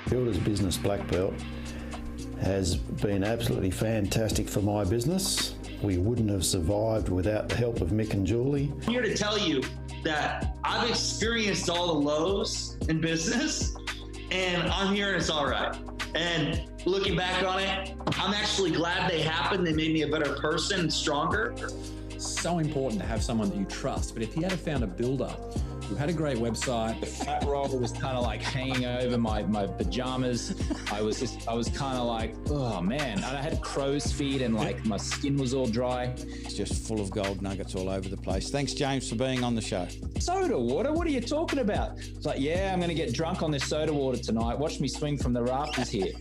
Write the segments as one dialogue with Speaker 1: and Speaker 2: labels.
Speaker 1: Builder's Business Black Belt has been absolutely fantastic for my business. We wouldn't have survived without the help of Mick and Julie.
Speaker 2: I'm here to tell you that I've experienced all the lows in business, and I'm here and it's all right. And looking back on it, I'm actually glad they happened. They made me a better person and stronger.
Speaker 3: So important to have someone that you trust. But if you had found a builder who had a great website, the fat roller was kind of like hanging over my pajamas. I was kind of like, oh man. And I had crow's feet and like my skin was all dry.
Speaker 4: It's just full of gold nuggets all over the place. Thanks, James, for being on the show.
Speaker 3: Soda water? What are you talking about? It's like, yeah, I'm going to get drunk on this soda water tonight. Watch me swing from the rafters here.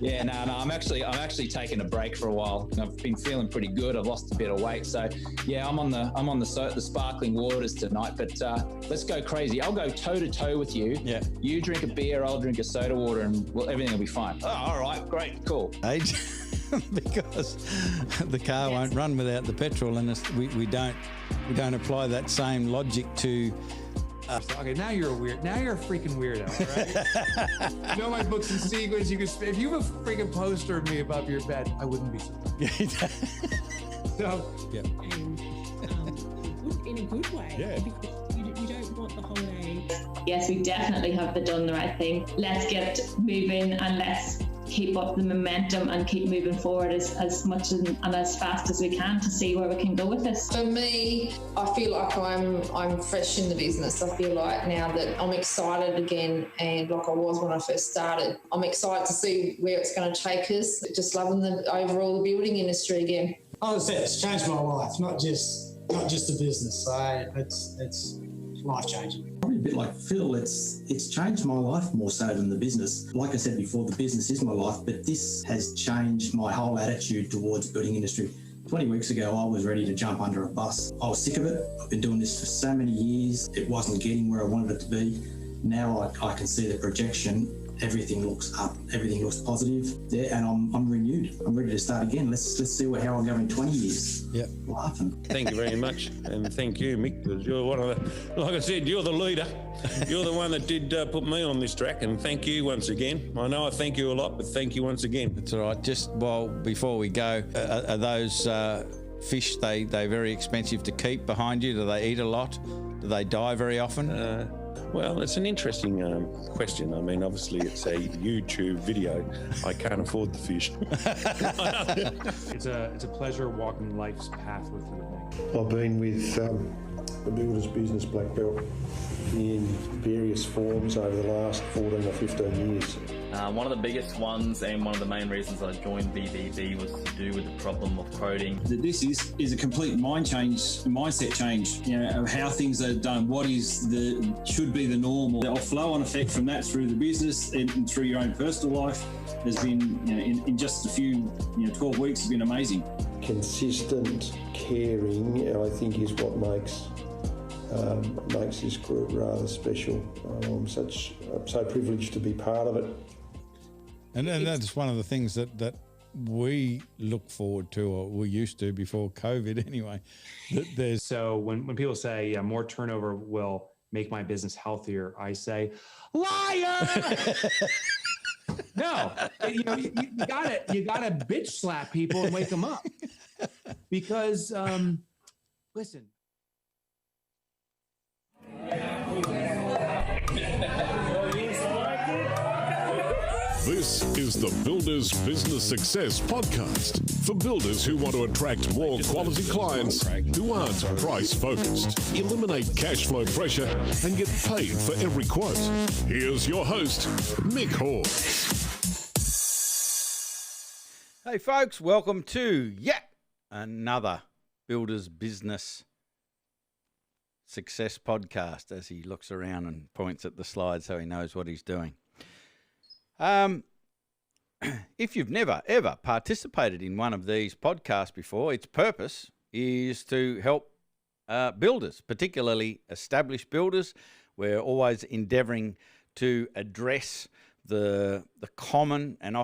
Speaker 3: Yeah, no, I'm actually taking a break for a while. I've been feeling pretty good. I've lost a bit of weight, so yeah, I'm on the sparkling waters tonight. But let's go crazy. I'll go toe to toe with you. Yeah. You drink a beer, I'll drink a soda water, and everything will be fine. Oh, all right, great, cool.
Speaker 4: Because the car won't run without the petrol, and we don't apply that same logic to.
Speaker 5: Okay, now you're a freaking weirdo, right? You know my books and sequence. If you have a freaking poster of me above your bed, I wouldn't be surprised. So,
Speaker 6: yeah. And in a good way. Yeah. Because you don't want the holiday.
Speaker 7: Yes, we definitely have done the right thing. Let's get moving and let's keep up the momentum and keep moving forward as much and as fast as we can to see where we can go with this.
Speaker 8: For me, I feel like I'm fresh in the business. I feel like now that I'm excited again, and like I was when I first started, I'm excited to see where it's going to take us. Just loving the overall the building industry again.
Speaker 9: I would say it's changed my life, not just the business. So it's life changing.
Speaker 10: Probably a bit like Phil, it's changed my life more so than the business. Like I said before, the business is my life, but this has changed my whole attitude towards the building industry. 20 weeks ago, I was ready to jump under a bus. I was sick of it. I've been doing this for so many years. It wasn't getting where I wanted it to be. Now I can see the projection. Everything looks up. Everything looks positive. Yeah, and I'm renewed. I'm ready to start again. Let's see how I'll go in 20 years.
Speaker 4: Yep.
Speaker 10: Laughing.
Speaker 11: Thank you very much, and thank you, Mick, because you're one of the. Like I said, you're the leader. You're the one that did put me on this track, and thank you once again. I know I thank you a lot, but thank you once again.
Speaker 4: That's all right. Just before we go, are those fish they're very expensive to keep behind you? Do they eat a lot? Do they die very often?
Speaker 11: Well, it's an interesting question. I mean, obviously, it's a YouTube video. I can't afford the fish.
Speaker 5: it's a pleasure walking life's path with you, Nick.
Speaker 1: I've been with the Builder's Business Black Belt in various forms over the last 14 or 15 years.
Speaker 12: One of the biggest ones and one of the main reasons I joined BBB was to do with the problem of coding.
Speaker 13: This is a complete mindset change, you know, of how things are done, what should be the norm. The flow-on effect from that through the business and through your own personal life has been, you know, in just a few, 12 weeks has been amazing.
Speaker 1: Consistent caring, I think, is what makes this group rather special. I'm so privileged to be part of it.
Speaker 4: And that's one of the things that we look forward to, or we used to before COVID anyway.
Speaker 5: So when people say more turnover will make my business healthier, I say, liar! No, you gotta bitch slap people and wake them up. Because, listen.
Speaker 14: This is the Builders Business Success Podcast for builders who want to attract more quality clients who aren't price focused, eliminate cash flow pressure, and get paid for every quote. Here's your host, Mick Hawes.
Speaker 4: Hey folks, welcome to yet another Builders Business Success Podcast, as he looks around and points at the slide so he knows what he's doing. If you've never, ever participated in one of these podcasts before, its purpose is to help builders, particularly established builders. We're always endeavouring to address the common and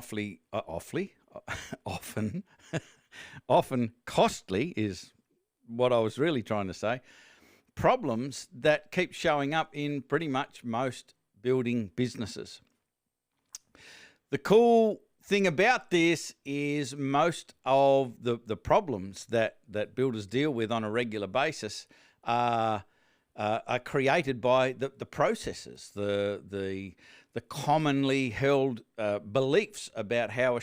Speaker 4: often costly is what I was really trying to say, problems that keep showing up in pretty much most building businesses. The cool thing about this is most of the problems that builders deal with on a regular basis are created by the processes, the commonly held beliefs about how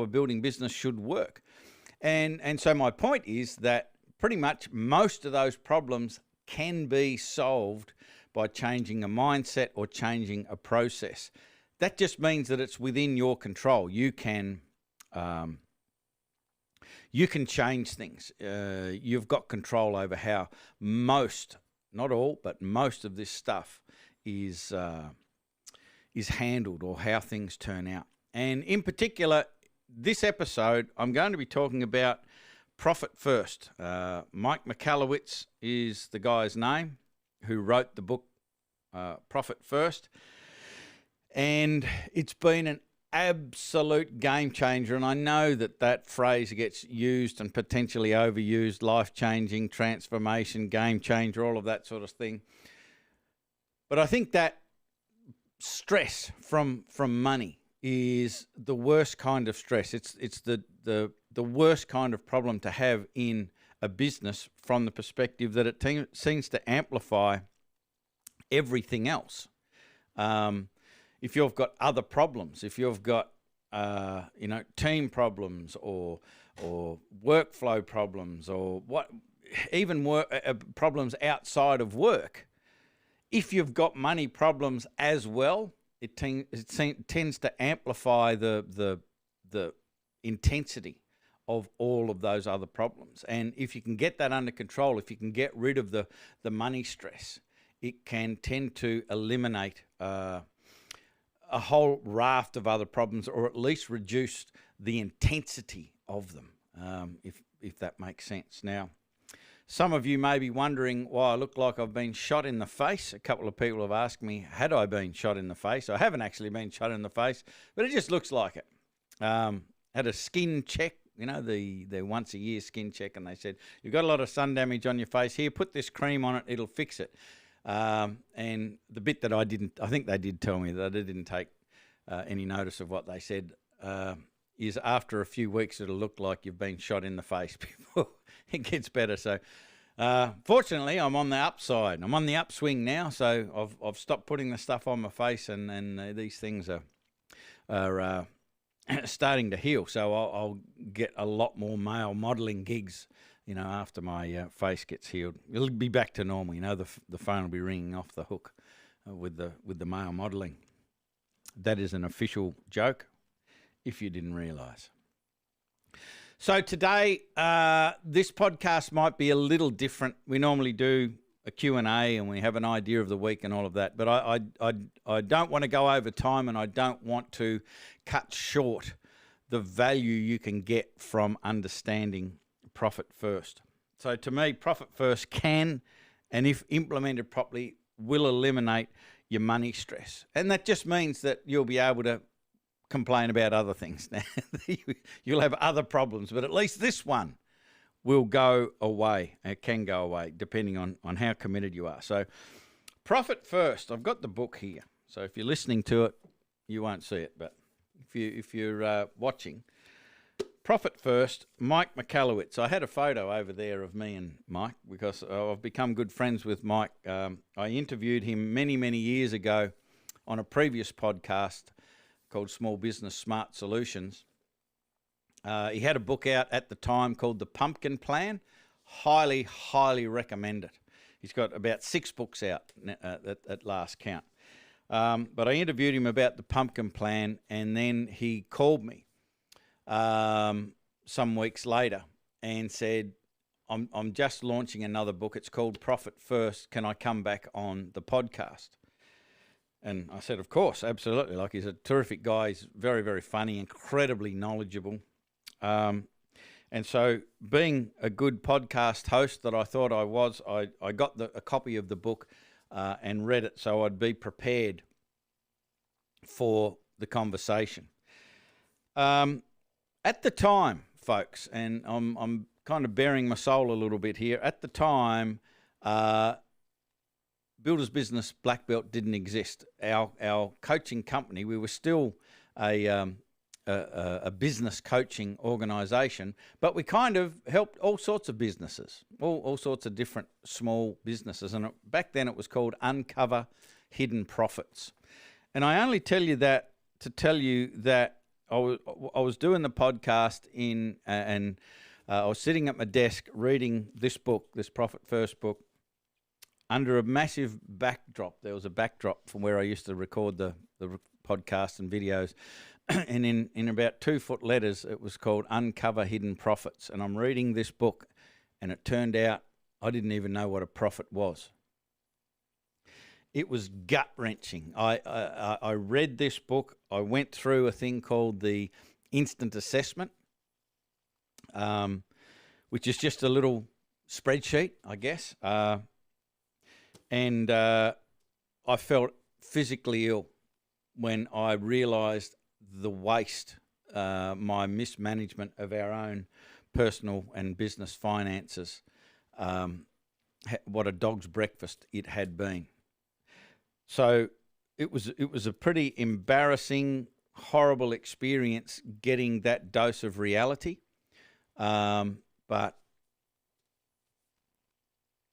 Speaker 4: a building business should work. And so my point is that pretty much most of those problems can be solved by changing a mindset or changing a process. That just means that it's within your control. You can change things. You've got control over how most, not all, but most of this stuff is handled or how things turn out. And in particular, this episode, I'm going to be talking about Profit First. Mike Michalowicz is the guy's name who wrote the book Profit First. And it's been an absolute game changer. And I know that phrase gets used and potentially overused, life-changing, transformation, game changer, all of that sort of thing. But I think that stress from money is the worst kind of stress. It's the worst kind of problem to have in a business from the perspective that it seems to amplify everything else. If you've got other problems, if you've got team problems or workflow problems or problems outside of work, if you've got money problems as well, it tends to amplify the intensity of all of those other problems. And if you can get that under control, if you can get rid of the money stress, it can tend to eliminate a whole raft of other problems, or at least reduce the intensity of them, if that makes sense. Now, some of you may be wondering why I look like I've been shot in the face. A couple of people have asked me, had I been shot in the face? I haven't actually been shot in the face, but it just looks like it. Had a skin check, the once a year skin check, and they said, you've got a lot of sun damage on your face. Here, put this cream on it, it'll fix it. And the bit that I think they did tell me that I didn't take any notice of what they said, is after a few weeks it'll look like you've been shot in the face before it gets better. So fortunately, I'm on the upside. I'm on the upswing now, so I've stopped putting the stuff on my face, and these things are starting to heal. So I'll get a lot more male modelling gigs, after my face gets healed. It'll be back to normal. The phone will be ringing off the hook with the male modelling. That is an official joke, if you didn't realise. So today, this podcast might be a little different. We normally do a Q&A and we have an idea of the week and all of that, but I don't want to go over time, and I don't want to cut short the value you can get from understanding Profit First. So to me, Profit First can, and if implemented properly, will eliminate your money stress. And that just means that you'll be able to complain about other things. Now, you'll have other problems, but at least this one will go away. It can go away depending on how committed you are. So Profit First, I've got the book here. So if you're listening to it, you won't see it, but if you're watching, Profit First, Mike Michalowicz. I had a photo over there of me and Mike because I've become good friends with Mike. I interviewed him many, many years ago on a previous podcast called Small Business Smart Solutions. He had a book out at the time called The Pumpkin Plan. Highly, highly recommend it. He's got about 6 books out at last count. But I interviewed him about the Pumpkin Plan, and then he called me some weeks later and said, I'm just launching another book. It's called Profit First. Can I come back on the podcast? And I said, of course, absolutely. Like, he's a terrific guy. He's very, very funny, incredibly knowledgeable. And so, being a good podcast host that I thought I was, I got a copy of the book and read it so I'd be prepared for the conversation. At the time, folks, and I'm kind of bearing my soul a little bit here. At the time, Builders Business Black Belt didn't exist. Our coaching company, we were still a business coaching organisation, but we kind of helped all sorts of businesses, all sorts of different small businesses. And back then it was called Uncover Hidden Profits. And I only tell you that to tell you that I was doing the podcast and I was sitting at my desk reading this book, this Profit First book, under a massive backdrop. There was a backdrop from where I used to record the podcast and videos. And in about 2-foot letters, it was called Uncover Hidden Profits. And I'm reading this book, and it turned out I didn't even know what a profit was. It was gut-wrenching. I read this book. I went through a thing called the Instant Assessment, which is just a little spreadsheet, I guess. And I felt physically ill when I realised the waste, my mismanagement of our own personal and business finances, what a dog's breakfast it had been. So it was a pretty embarrassing, horrible experience getting that dose of reality, but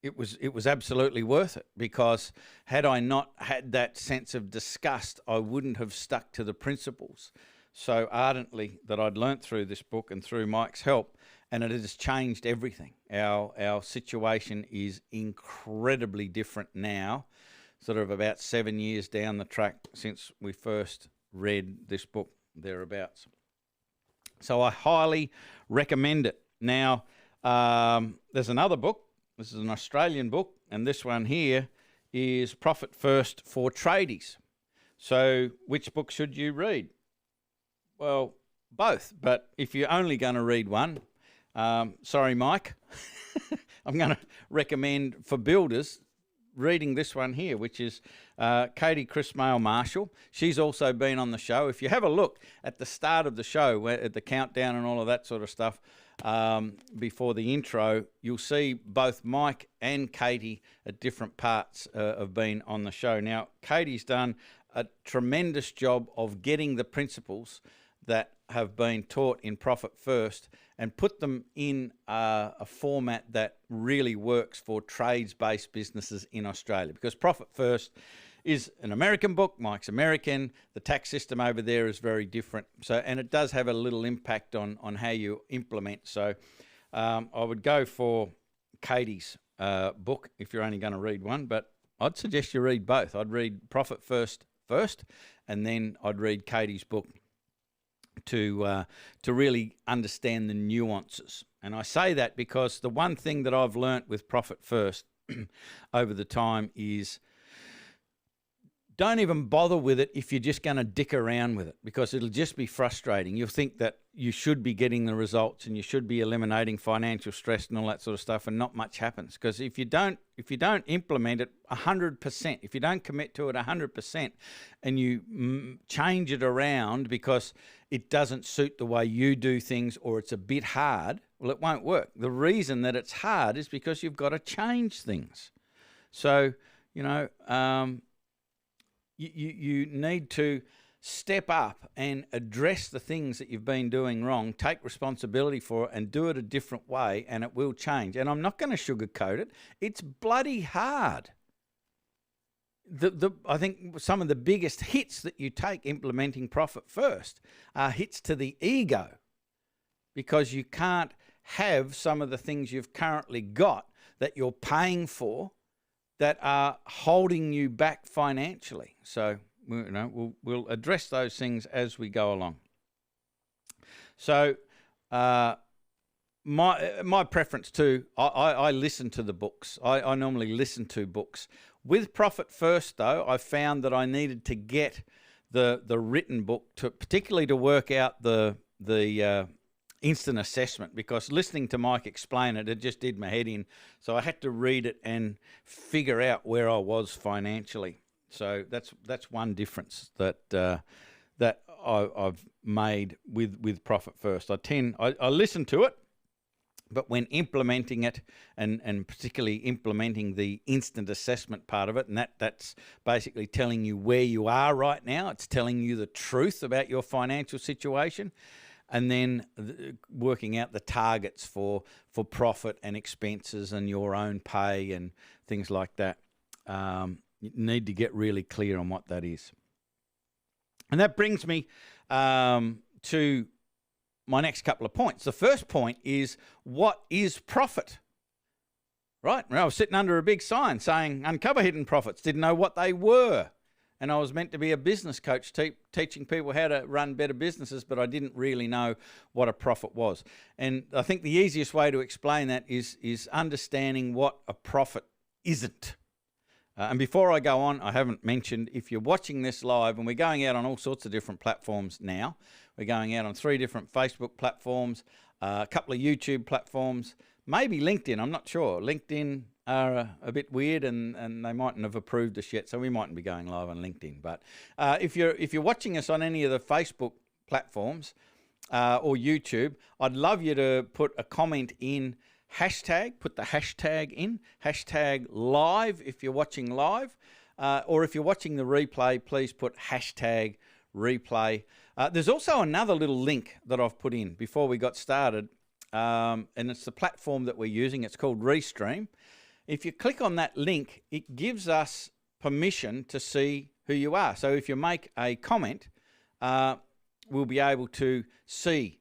Speaker 4: it was absolutely worth it, because had I not had that sense of disgust, I wouldn't have stuck to the principles so ardently that I'd learnt through this book and through Mike's help, and it has changed everything. Our situation is incredibly different now, sort of about 7 years down the track since we first read this book, thereabouts. So I highly recommend it. Now, there's another book. This is an Australian book, and this one here is Profit First for Tradies. So which book should you read? Well, both, but if you're only going to read one, sorry, Mike, I'm going to recommend for builders reading this one here, which is Katie Crismail-Marshall. She's also been on the show. If you have a look at the start of the show, at the countdown and all of that sort of stuff, before the intro, you'll see both Mike and Katie at different parts of being on the show. Now, Katie's done a tremendous job of getting the principles that have been taught in Profit First and put them in a format that really works for trades-based businesses in Australia, because Profit First is an American book. Mike's American. The tax system over there is very different. So, and it does have a little impact on how you implement. So I would go for Katie's book if you're only going to read one, but I'd suggest you read both. I'd read Profit First, and then I'd read Katie's book to really understand the nuances. And I say that because the one thing that I've learnt with Profit First over the time is don't even bother with it if you're just going to dick around with it, because it'll just be frustrating. You'll think that you should be getting the results and you should be eliminating financial stress and all that sort of stuff, and not much happens. Because if you don't implement it 100%, if you don't commit to it 100%, and you change it around because it doesn't suit the way you do things, or it's a bit hard, well, it won't work. The reason that it's hard is because you've got to change things. So, you know, you need to step up and address the things that you've been doing wrong, take responsibility for it, and do it a different way, and it will change. And I'm not going to sugarcoat it. It's bloody hard. I think some of the biggest hits that you take implementing Profit First are hits to the ego, because you can't have some of the things you've currently got that you're paying for that are holding you back financially. So we'll address those things as we go along. So my preference too, I listen to the books. I normally listen to books. With Profit First, though, I found that I needed to get the written book, particularly to work out the instant assessment, because listening to Mike explain it just did my head in. So I had to read it and figure out where I was financially. So that's one difference that I've made with Profit First. I listen to it, but when implementing it, and particularly implementing the instant assessment part of it, and that's basically telling you where you are right now. It's telling you the truth about your financial situation, and then working out the targets for profit and expenses and your own pay and things like that. You need to get really clear on what that is. And that brings me to my next couple of points. The first point is, what is profit? Right? I was sitting under a big sign saying uncover hidden profits, didn't know what they were. And I was meant to be a business coach teaching people how to run better businesses, but I didn't really know what a profit was. And I think the easiest way to explain that is understanding what a profit isn't. And before I go on, I haven't mentioned, if you're watching this live, and we're going out on all sorts of different platforms now. We're going out on 3 different Facebook platforms, a couple of YouTube platforms, maybe LinkedIn, I'm not sure. LinkedIn are a bit weird, and they mightn't have approved us yet, so we mightn't be going live on LinkedIn. But if you're watching us on any of the Facebook platforms or YouTube, I'd love you to put a comment in put the hashtag in, hashtag live if you're watching live, or if you're watching the replay, please put hashtag replay. There's also another little link that I've put in before we got started, and it's the platform that we're using. It's called Restream. If you click on that link, it gives us permission to see who you are. So if you make a comment, we'll be able to see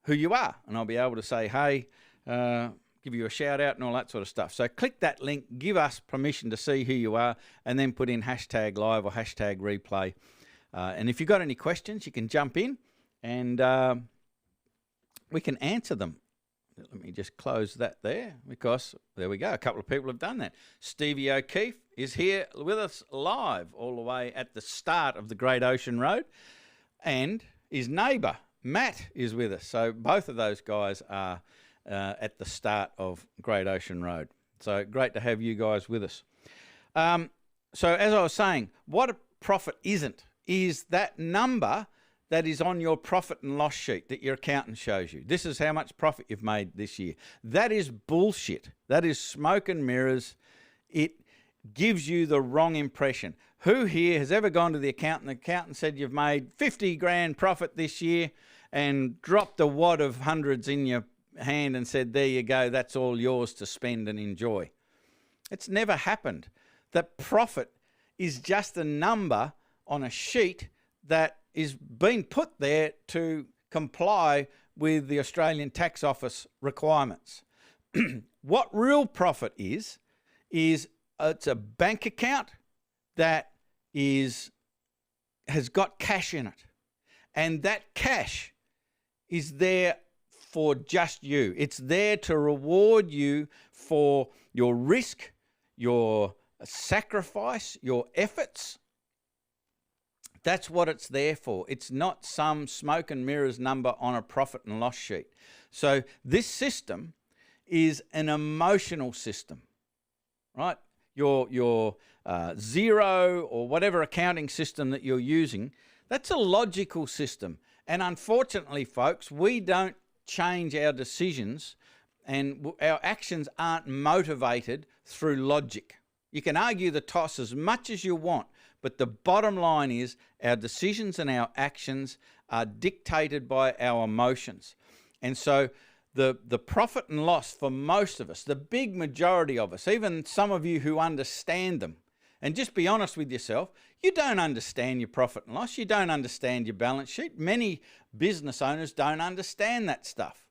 Speaker 4: who you are, and I'll be able to say, hey, give you a shout out and all that sort of stuff. So click that link, give us permission to see who you are, and then put in hashtag live or hashtag replay. And if you've got any questions, you can jump in and we can answer them. Let me just close that there, because there we go. A couple of people have done that. Stevie O'Keefe is here with us live all the way at the start of the Great Ocean Road, and his neighbour, Matt, is with us. So both of those guys are at the start of Great Ocean Road. So great to have you guys with us. So as I was saying, what a profit isn't is that number that is on your profit and loss sheet that your accountant shows you. This is how much profit you've made this year. That is bullshit. That is smoke and mirrors. It gives you the wrong impression. Who here has ever gone to the accountant said you've made 50 grand profit this year and dropped a wad of hundreds in your hand and said, there you go, that's all yours to spend and enjoy? It's never happened. That profit is just a number on a sheet that is being put there to comply with the Australian Tax Office requirements. What real profit is it's a bank account that has got cash in it. And that cash is there for just you. It's there to reward you for your risk, your sacrifice, your efforts. That's what it's there for. It's not some smoke and mirrors number on a profit and loss sheet. So this system is an emotional system, right? Your Xero or whatever accounting system that you're using, that's a logical system. And unfortunately, folks, we don't change our decisions, and our actions aren't motivated through logic. You can argue the toss as much as you want, but the bottom line is our decisions and our actions are dictated by our emotions. And so the profit and loss for most of us, the big majority of us, even some of you who understand them And just be honest with yourself. You don't understand your profit and loss. You don't understand your balance sheet. Many business owners don't understand that stuff.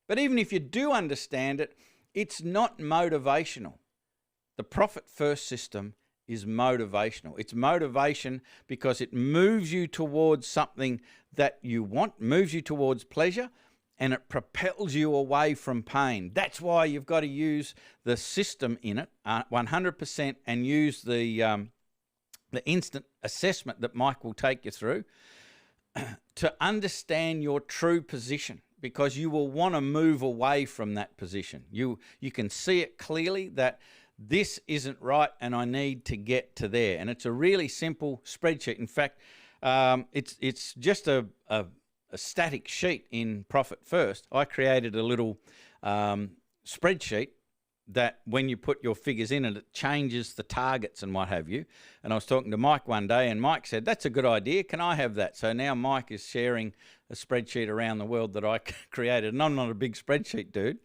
Speaker 4: But even if you do understand it, it's not motivational. The Profit First system is motivational. It's motivation because it moves you towards something that you want, moves you towards pleasure, and it propels you away from pain. That's why you've got to use the system in it 100% and use the instant assessment that Mike will take you through to understand your true position, because you will want to move away from that position. You can see it clearly that this isn't right and I need to get to there. And it's a really simple spreadsheet. In fact, it's just a static sheet in Profit First. I created a little spreadsheet that when you put your figures in it changes the targets and what have you. And I was talking to Mike one day and Mike said, that's a good idea. Can I have that? So now Mike is sharing a spreadsheet around the world that I created. And I'm not a big spreadsheet dude.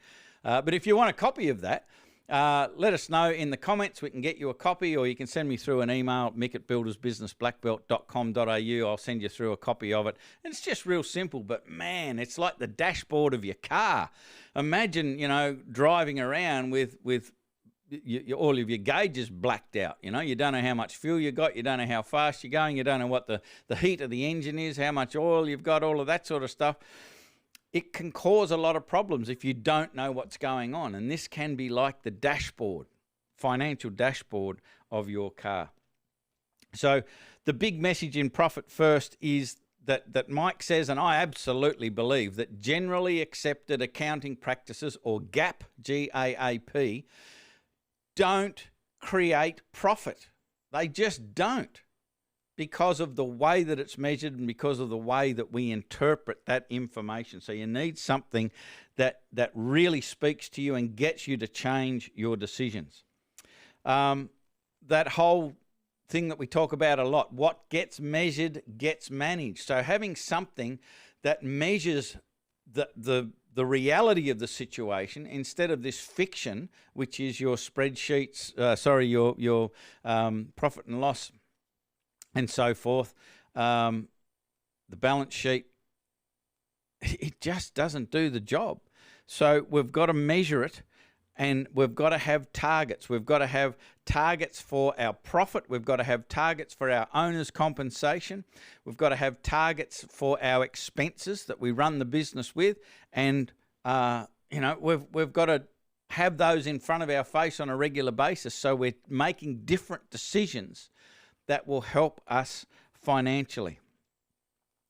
Speaker 4: But if you want a copy of that, let us know in the comments. We can get you a copy, or you can send me through an email, mick@buildersbusinessblackbelt.com.au. I'll send you through a copy of it. And it's just real simple, but man, it's like the dashboard of your car. Imagine, driving around with all of your gauges blacked out. You don't know how much fuel you got, you don't know how fast you're going, you don't know what the heat of the engine is, how much oil you've got, all of that sort of stuff. It can cause a lot of problems if you don't know what's going on. And this can be like the dashboard, financial dashboard of your car. So the big message in Profit First is that Mike says, and I absolutely believe, that generally accepted accounting practices, or GAAP, G-A-A-P, don't create profit. They just don't, because of the way that it's measured and because of the way that we interpret that information. So you need something that really speaks to you and gets you to change your decisions. That whole thing that we talk about a lot, what gets measured gets managed. So having something that measures the reality of the situation instead of this fiction, which is your spreadsheets, your profit and loss and so forth, the balance sheet, it just doesn't do the job. So we've got to measure it, and we've got to have targets. We've got to have targets for our profit. We've got to have targets for our owner's compensation. We've got to have targets for our expenses that we run the business with. And, we've got to have those in front of our face on a regular basis, so we're making different decisions that will help us financially.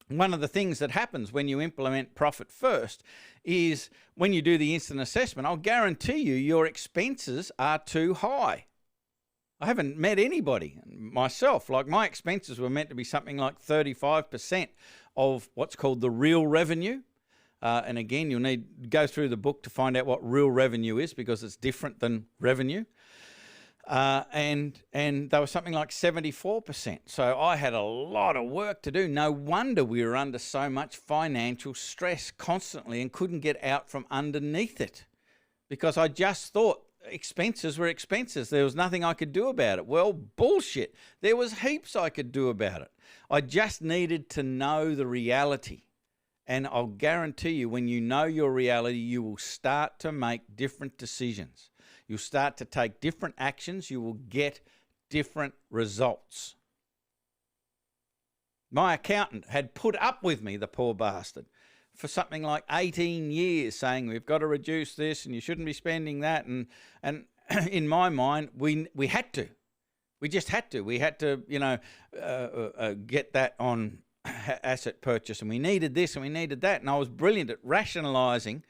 Speaker 4: One of the things that happens when you implement Profit First is when you do the instant assessment, I'll guarantee you your expenses are too high. I haven't met anybody, myself, like my expenses were meant to be something like 35% of what's called the real revenue. And again, you'll need to go through the book to find out what real revenue is, because it's different than revenue. And they were something like 74%. So I had a lot of work to do. No wonder we were under so much financial stress constantly and couldn't get out from underneath it, because I just thought expenses were expenses. There was nothing I could do about it. Well, bullshit. There was heaps I could do about it. I just needed to know the reality. And I'll guarantee you, when you know your reality, you will start to make different decisions. You'll start to take different actions. You will get different results. My accountant had put up with me, the poor bastard, for something like 18 years, saying we've got to reduce this and you shouldn't be spending that. And in my mind, we had to. We just had to. We had to, get that on asset purchase, and we needed this and we needed that. And I was brilliant at rationalising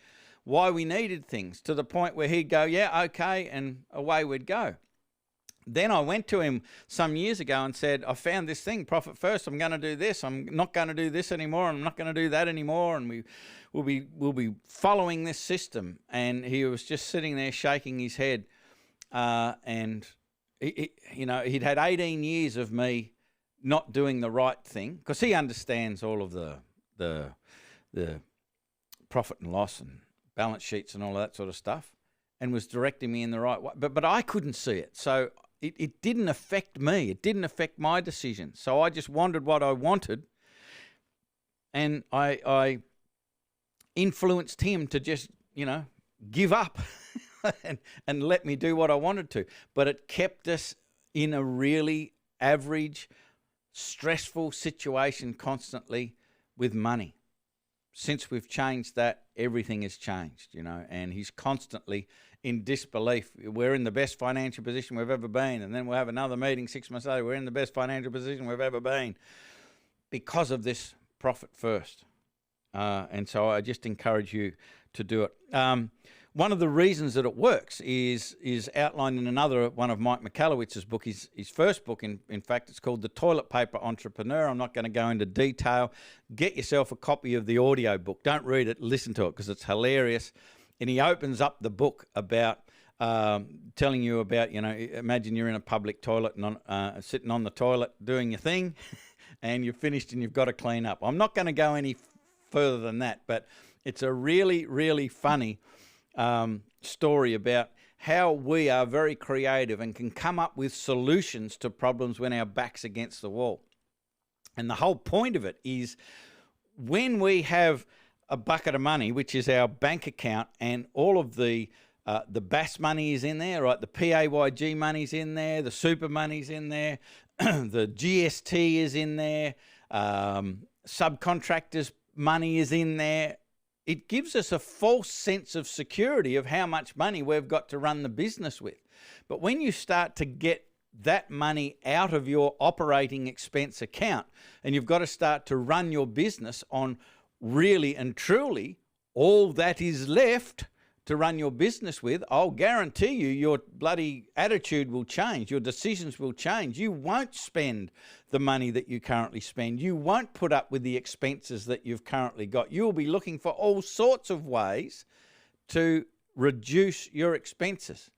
Speaker 4: why we needed things, to the point where he'd go, yeah, okay, and away we'd go. Then I went to him some years ago and said, I found this thing, Profit First. I'm going to do this. I'm not going to do this anymore. I'm not going to do that anymore. And we'll be following this system. And he was just sitting there shaking his head. And he'd had 18 years of me not doing the right thing, because he understands all of the profit and loss and balance sheets and all that sort of stuff, and was directing me in the right way. But I couldn't see it. So it didn't affect me. It didn't affect my decision. So I just wanted what I wanted, and I influenced him to just, give up and let me do what I wanted to. But it kept us in a really average, stressful situation constantly with money. Since we've changed that, everything has changed, and he's constantly in disbelief. We're in the best financial position we've ever been, and then we'll have another meeting 6 months later. We're in the best financial position we've ever been because of this profit first. And so I just encourage you to do it. One of the reasons that it works is outlined in another one of Mike Michalowicz's book, his first book. In fact, it's called The Toilet Paper Entrepreneur. I'm not going to go into detail. Get yourself a copy of the audio book. Don't read it, listen to it, because it's hilarious. And he opens up the book about telling you about, imagine you're in a public toilet and sitting on the toilet doing your thing and you're finished and you've got to clean up. I'm not going to go any further than that, but it's a really, really funny story about how we are very creative and can come up with solutions to problems when our back's against the wall. And the whole point of it is when we have a bucket of money, which is our bank account, and all of the BAS money is in there, right? The PAYG money's in there, the super money's in there, the GST is in there, subcontractors' money is in there. It gives us a false sense of security of how much money we've got to run the business with. But when you start to get that money out of your operating expense account and you've got to start to run your business on really and truly all that is left to run your business with, I'll guarantee you your bloody attitude will change. Your decisions will change. You won't spend the money that you currently spend. You won't put up with the expenses that you've currently got. You'll be looking for all sorts of ways to reduce your expenses.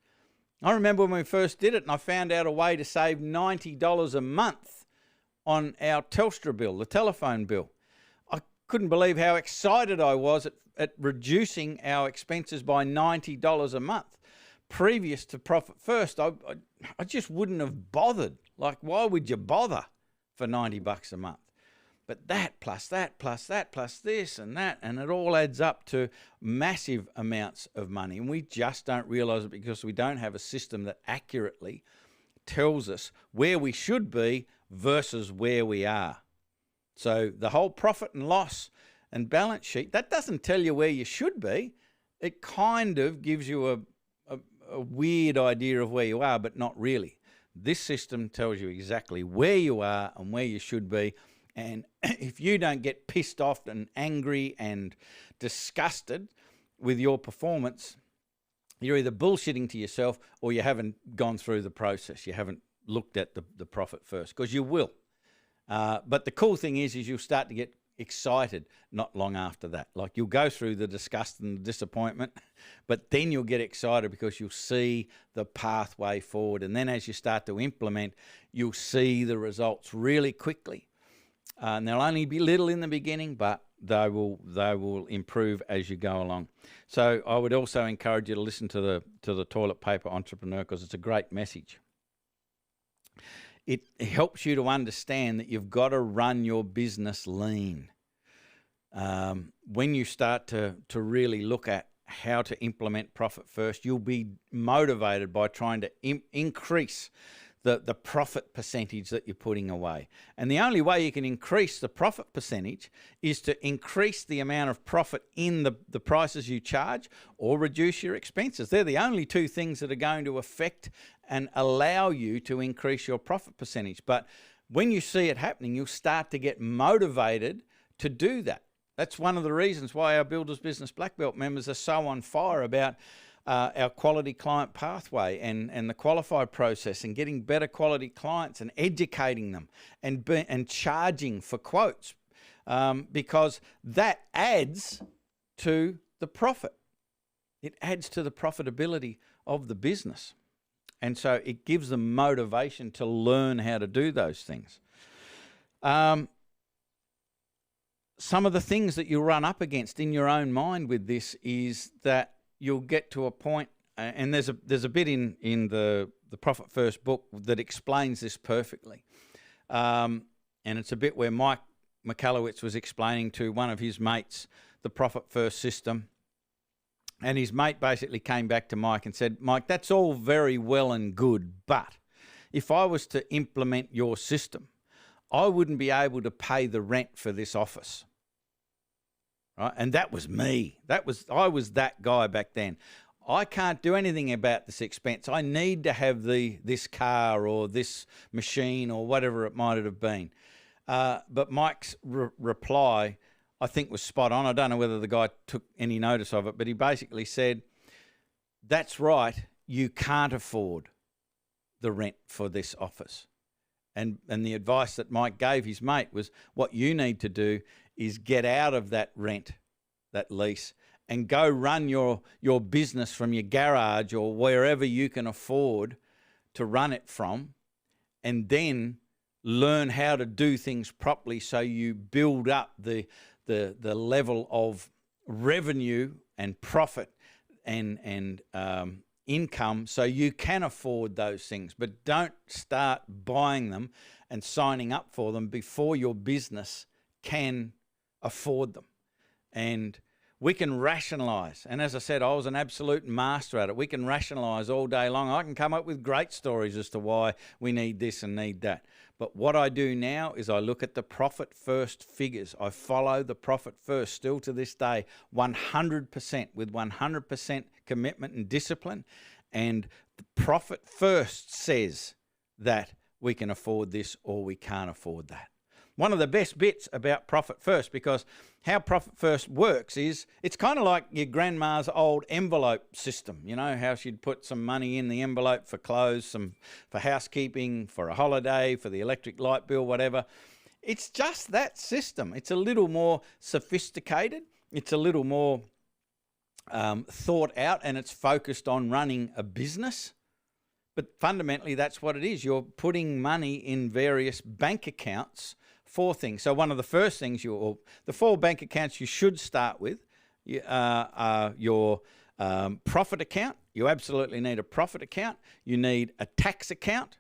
Speaker 4: I remember when we first did it and I found out a way to save $90 a month on our Telstra bill, the telephone bill. I couldn't believe how excited I was at reducing our expenses by $90 a month. Previous to Profit First, I just wouldn't have bothered. Like, why would you bother for $90 a month? But that plus that plus that plus this and that, and it all adds up to massive amounts of money. And we just don't realise it because we don't have a system that accurately tells us where we should be versus where we are. So the whole profit and loss and balance sheet, that doesn't tell you where you should be. It kind of gives you a weird idea of where you are, but not really. This system tells you exactly where you are and where you should be. And if you don't get pissed off and angry and disgusted with your performance, you're either bullshitting to yourself or you haven't gone through the process. You haven't looked at the profit first, because you will. But the cool thing is you'll start to get excited not long after that. Like, you'll go through the disgust and the disappointment, but then you'll get excited because you'll see the pathway forward. And then as you start to implement, you'll see the results really quickly. And they'll only be little in the beginning, but they will improve as you go along. So I would also encourage you to listen to the Toilet Paper Entrepreneur, because it's a great message. It helps you to understand that you've got to run your business lean. When you start to really look at how to implement Profit First, you'll be motivated by trying to increase the profit percentage that you're putting away. And the only way you can increase the profit percentage is to increase the amount of profit in the prices you charge or reduce your expenses. They're the only two things that are going to affect and allow you to increase your profit percentage. But when you see it happening, you'll start to get motivated to do that. That's one of the reasons why our Builders Business Black Belt members are so on fire about our quality client pathway and the qualified process, and getting better quality clients and educating them and charging for quotes, because that adds to the profit. It adds to the profitability of the business. And so it gives them motivation to learn how to do those things. Some of the things that you run up against in your own mind with this is that you'll get to a point and there's a bit in the Profit First book that explains this perfectly. And it's a bit where Mike Michalowicz was explaining to one of his mates the Profit First system. And his mate basically came back to Mike and said, Mike, that's all very well and good, but if I was to implement your system, I wouldn't be able to pay the rent for this office. Right? And that was me. I was that guy back then. I can't do anything about this expense. I need to have this car or this machine or whatever it might have been. But Mike's reply, I think, was spot on. I don't know whether the guy took any notice of it, but he basically said, that's right, you can't afford the rent for this office. And the advice that Mike gave his mate was, what you need to do is get out of that rent, that lease, and go run your business from your garage or wherever you can afford to run it from, and then learn how to do things properly so you build up the level of revenue and profit and income so you can afford those things. But don't start buying them and signing up for them before your business can afford them. And we can rationalise. And as I said, I was an absolute master at it. We can rationalise all day long. I can come up with great stories as to why we need this and need that. But what I do now is I look at the Profit First figures. I follow the Profit First still to this day, 100%, with 100% commitment and discipline. And the Profit First says that we can afford this or we can't afford that. One of the best bits about Profit First, because how Profit First works is it's kind of like your grandma's old envelope system. You know, how she'd put some money in the envelope for clothes, some for housekeeping, for a holiday, for the electric light bill, whatever. It's just that system. It's a little more sophisticated. It's a little more thought out, and it's focused on running a business. But fundamentally, that's what it is. You're putting money in various bank accounts for things. So one of the first things, the 4 bank accounts you should start with are your profit account. You absolutely need a profit account. You need a tax account.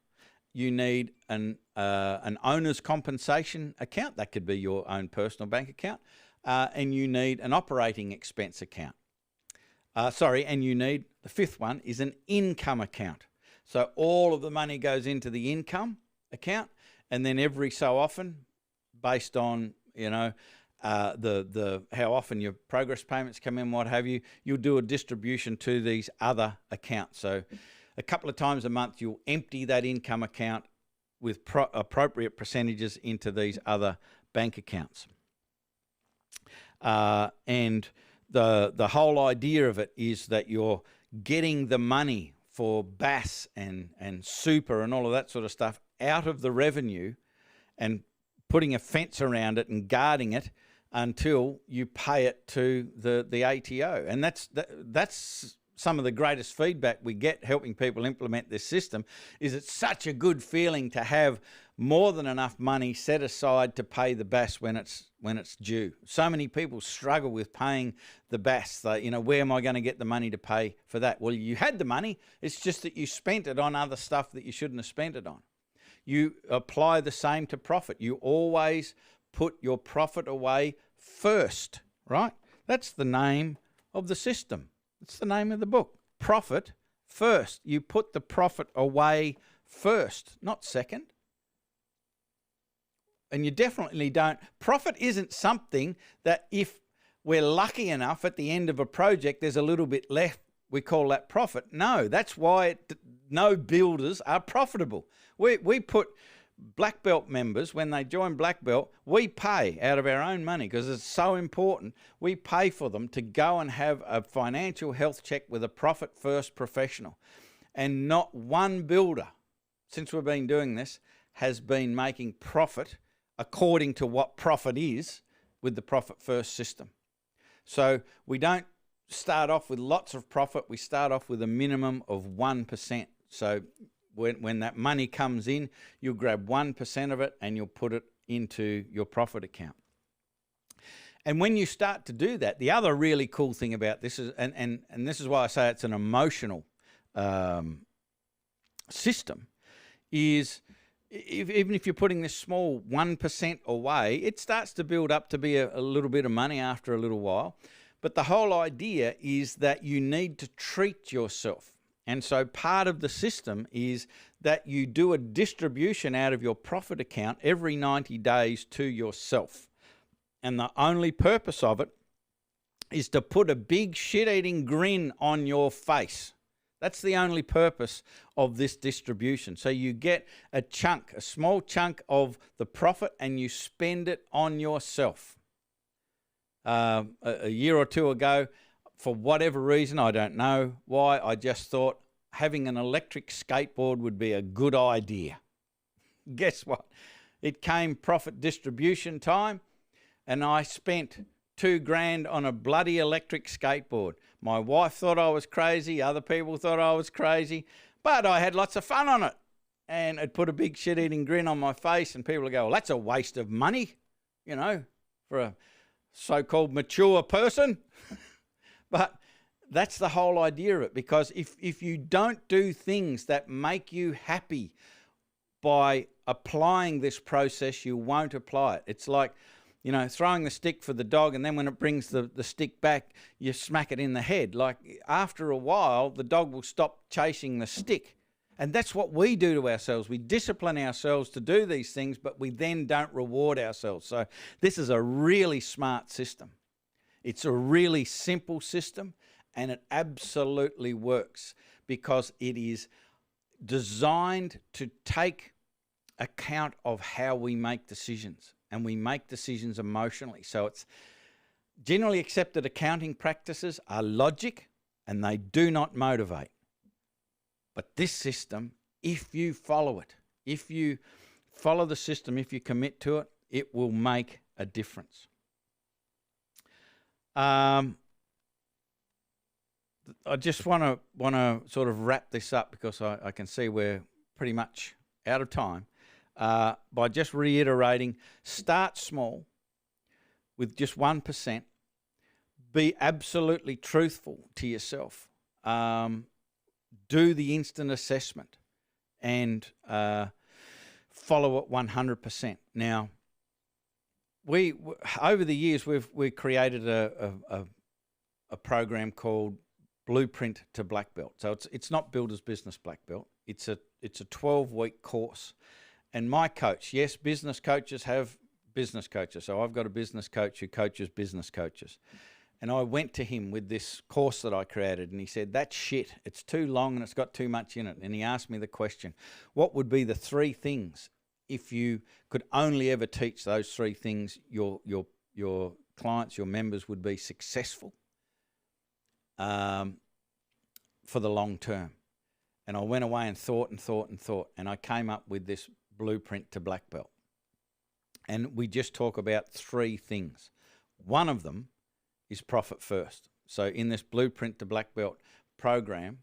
Speaker 4: You need an owner's compensation account. That could be your own personal bank account. And you need an operating expense account. And you need, the 5th one is an income account. So all of the money goes into the income account, and then every so often, based on, how often your progress payments come in, what have you, you'll do a distribution to these other accounts. So a couple of times a month, you'll empty that income account with appropriate percentages into these other bank accounts. And the whole idea of it is that you're getting the money for BAS and super and all of that sort of stuff out of the revenue and putting a fence around it and guarding it until you pay it to the ATO. And that's some of the greatest feedback we get helping people implement this system, is it's such a good feeling to have more than enough money set aside to pay the BAS when it's due. So many people struggle with paying the BAS. Where am I going to get the money to pay for that? Well, you had the money. It's just that you spent it on other stuff that you shouldn't have spent it on. You apply the same to profit. You always put your profit away first, right? That's the name of the system. It's the name of the book. Profit first. You put the profit away first, not second. And you definitely don't. Profit isn't something that if we're lucky enough at the end of a project, there's a little bit left, we call that profit. No, that's why no builders are profitable. We put black belt members, when they join black belt, we pay out of our own money because it's so important. We pay for them to go and have a financial health check with a Profit First professional. And not one builder, since we've been doing this, has been making profit according to what profit is with the Profit First system. So we don't start off with lots of profit. We start off with a minimum of 1%. So when that money comes in, you'll grab 1% of it and you'll put it into your profit account. And when you start to do that, the other really cool thing about this is, and this is why I say it's an emotional system, is even if you're putting this small 1% away, it starts to build up to be a little bit of money after a little while. But the whole idea is that you need to treat yourself. And so part of the system is that you do a distribution out of your profit account every 90 days to yourself. And the only purpose of it is to put a big shit-eating grin on your face. That's the only purpose of this distribution. So you get a chunk, a small chunk of the profit, and you spend it on yourself. A year or two ago, for whatever reason, I don't know why, I just thought having an electric skateboard would be a good idea. Guess what? It came profit distribution time, and I spent $2,000 on a bloody electric skateboard. My wife thought I was crazy. Other people thought I was crazy. But I had lots of fun on it. And it put a big shit-eating grin on my face, and people would go, well, that's a waste of money, you know, for a so-called mature person. But that's the whole idea of it, because if you don't do things that make you happy by applying this process, you won't apply it. It's like, you know, throwing the stick for the dog, and then when it brings the stick back, you smack it in the head. Like, after a while, the dog will stop chasing the stick. And that's what we do to ourselves. We discipline ourselves to do these things, but we then don't reward ourselves. So this is a really smart system. It's a really simple system, and it absolutely works because it is designed to take account of how we make decisions, and we make decisions emotionally. So it's generally accepted accounting practices are logic, and they do not motivate. But this system, if you follow it, if you follow the system, if you commit to it, it will make a difference. I just want to sort of wrap this up, because I can see we're pretty much out of time, by just reiterating, start small with just 1%. Be absolutely truthful to yourself. Do the instant assessment and follow it 100%. Now, we over the years we created a program called Blueprint to Black Belt. So it's not Builder's Business Black Belt. It's a 12-week course. And my coach, yes, business coaches have business coaches. So I've got a business coach who coaches business coaches. And I went to him with this course that I created, and he said, that's shit. It's too long and it's got too much in it. And he asked me the question, what would be the 3 things, if you could only ever teach those 3 things, your clients, your members would be successful for the long term? And I went away and thought, and I came up with this Blueprint to Black Belt. And we just talk about 3 things. One of them is profit first. So in this Blueprint to Black Belt program,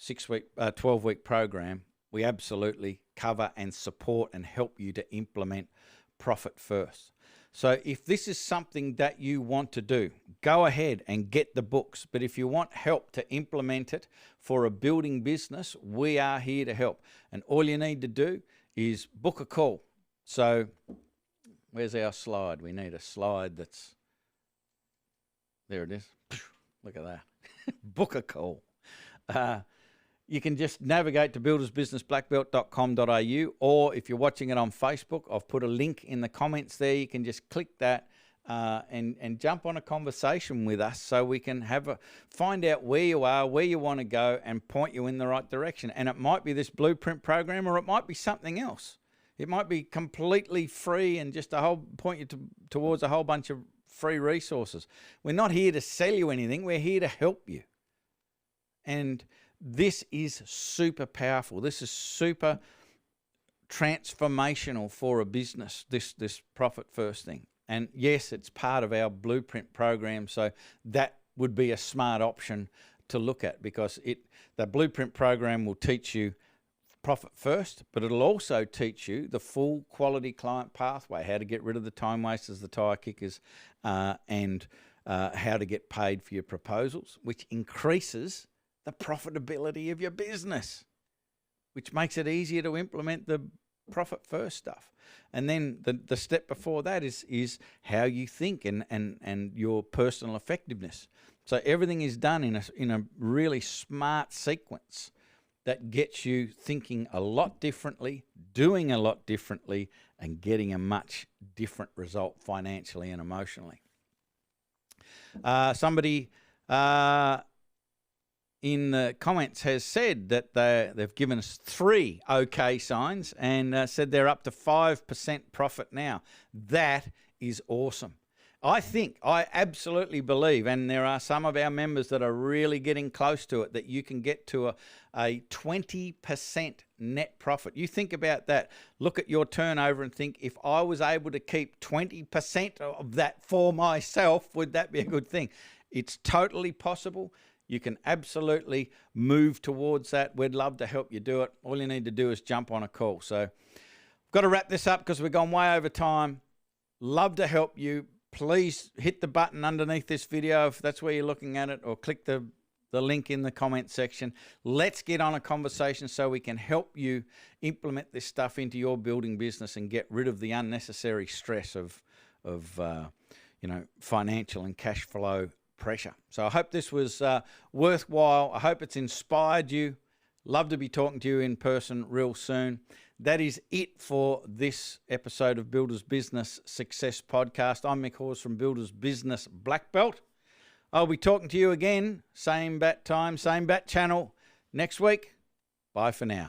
Speaker 4: 12-week program, we absolutely cover and support and help you to implement profit first. So if this is something that you want to do, go ahead and get the books. But if you want help to implement it for a building business, we are here to help. And all you need to do is book a call. So where's our slide? We need a slide that's... There it is. Look at that. Book a call. You can just navigate to buildersbusinessblackbelt.com.au, or if you're watching it on Facebook, I've put a link in the comments there. You can just click that and jump on a conversation with us, so we can find out where you are, where you want to go, and point you in the right direction. And it might be this Blueprint program, or it might be something else. It might be completely free and just point you towards a whole bunch of free resources. We're not here to sell you anything. We're here to help you. And this is super powerful. This is super transformational for a business, this profit first thing. And yes, it's part of our Blueprint program, so that would be a smart option to look at, because the Blueprint program will teach you profit first, but it'll also teach you the full quality client pathway, how to get rid of the time wasters, the tire kickers, and how to get paid for your proposals, which increases the profitability of your business, which makes it easier to implement the profit first stuff. And then the step before that is how you think and your personal effectiveness. So everything is done in a really smart sequence that gets you thinking a lot differently, doing a lot differently, and getting a much different result financially and emotionally. Somebody in the comments has said that they've given us 3 okay signs and said they're up to 5% profit now. That is awesome. I absolutely believe, and there are some of our members that are really getting close to it, that you can get to a 20% net profit. You think about that. Look at your turnover and think, if I was able to keep 20% of that for myself, would that be a good thing? It's totally possible. You can absolutely move towards that. We'd love to help you do it. All you need to do is jump on a call. So I've got to wrap this up because we've gone way over time. Love to help you. Please hit the button underneath this video if that's where you're looking at it, or click the link in the comment section. Let's get on a conversation so we can help you implement this stuff into your building business and get rid of the unnecessary stress of financial and cash flow pressure. So I hope this was worthwhile. I hope it's inspired you. Love to be talking to you in person real soon. That is it for this episode of Builders Business Success Podcast. I'm Mick Hawes from Builders Business Black Belt. I'll be talking to you again, same bat time, same bat channel next week. Bye for now.